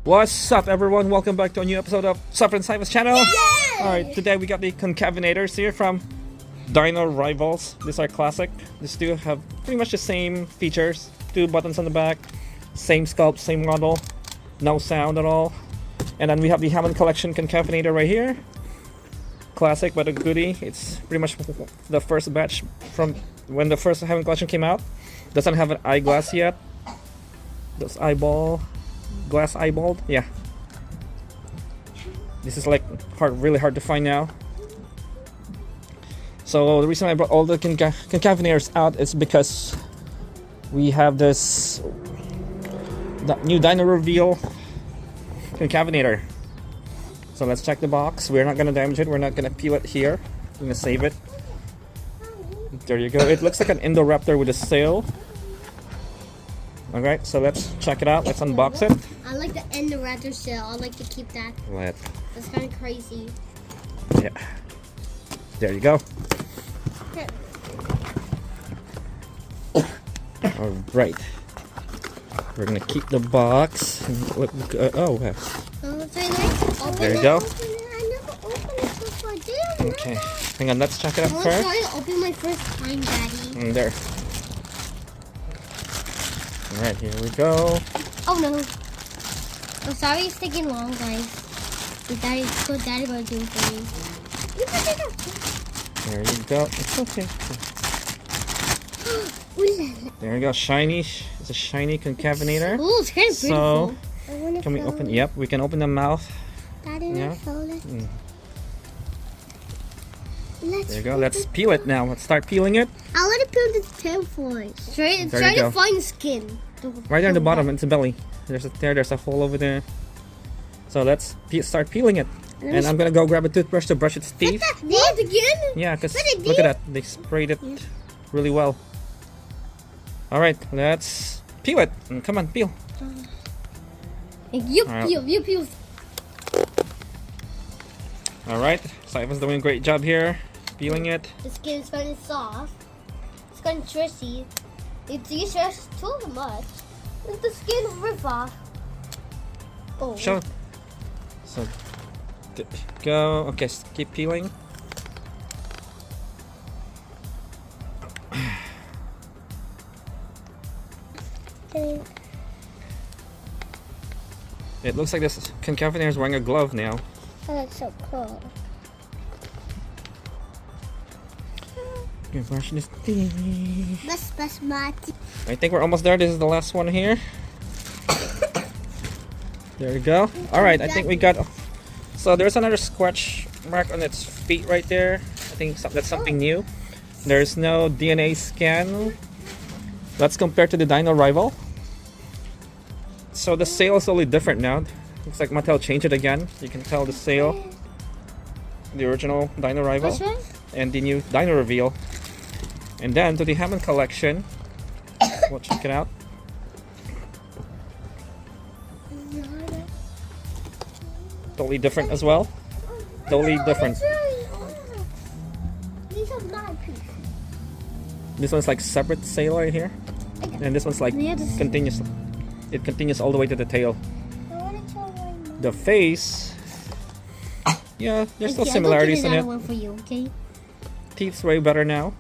What's up, everyone? Welcome back to a new episode of Suffer and Simon's channel. Yay! Alright, today we got the concavenators here from Dino Rivals. These are classic. These two have pretty much the same features. Two buttons on the back, same sculpt, same model, no sound at all. And then we have the Hammond collection concavenator right here. Classic but a goodie. It's pretty much the first batch from when the first Hammond collection came out. Doesn't have an eyeglass yet. Those glass eyeballed, yeah. This is like really hard to find now. So the reason I brought all the concavenators out is because we have this new Dino Reveal concavenator. So let's check the box. We're not gonna damage it. We're not gonna peel it here. We're gonna save it. There you go. It looks like an Indoraptor with a sail. Alright, so let's check it out. Let's unbox it. I like the Indoraptor shell. I like to keep that. That's kind of crazy. Yeah. There you go. Alright. We're gonna keep the box. Oh, wow. There you go. I never opened it before. Okay. Hang on, let's check it out I'm first. trying to open my first time, Daddy. There. Alright, here we go. Oh no. I'm sorry it's taking long, guys. Daddy will do it for me. There you go. It's okay. There you go. Shiny. It's a shiny concavenator. Oh, it's kind of beautiful. So, can we open? Yep, we can open the mouth. Daddy, Yeah. Mm. There you go. Let's peel it now. Let's start peeling it. I want to peel the tail first. Try to find the skin. Right there in the bottom, it's the belly. There's a hole over there. So let's start peeling it. And I'm gonna go grab a toothbrush to brush its teeth. What again? Yeah, because look at that. They sprayed it really well. Alright, let's peel it. Come on, peel. You peel. Alright, Simon's doing a great job here. Peeling it. The skin is kind of soft. It's kind of trusty. You stress too much. Let the skin rip off. Oh. Show. So, go. Okay, keep peeling. Okay. It looks like this concavenator is wearing a glove now. Oh, that's so cool. You're brushing his teeth. I think we're almost there. This is the last one here. There you go. Alright, I think we got... So there's another scratch mark on its feet right there. I think that's something new. There's no DNA scan. That's compared to the Dino Rival. So the sail is totally different now. Looks like Mattel changed it again. You can tell the sail. The original Dino Rival. And the new Dino Reveal. And then to the Hammond collection. We'll check it out. Totally different as well. Totally different. These are my pieces. This one's like separate sail right here. And this one's like continuous. It continues all the way to the tail. The face. Yeah, there's still similarities in it. One for you, okay? Teeth's way better now.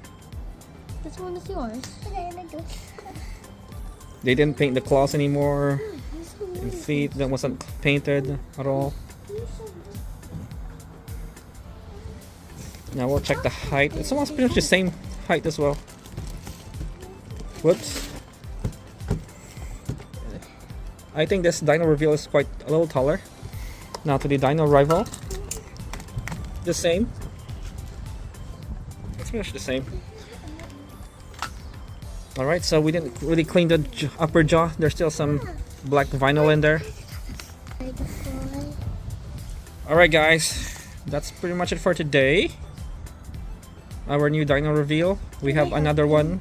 This one is yours. They didn't paint the claws anymore. And feet that wasn't painted at all. Now we'll check the height. It's almost pretty much the same height as well. Whoops. I think this Dino Reveal is quite a little taller. Now to the Dino Rival. The same. It's pretty much the same. Alright, so we didn't really clean the upper jaw. There's still some black vinyl in there. Alright guys, that's pretty much it for today. Our new Dino Reveal. We have another one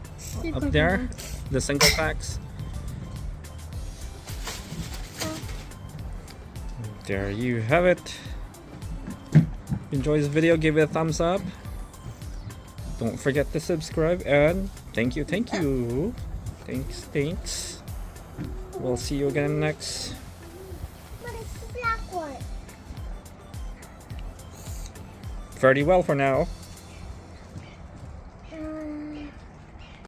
up there. The single packs. There you have it. Enjoy this video, give it a thumbs up. Don't forget to subscribe, and thank you. Thanks. We'll see you again next very well for now.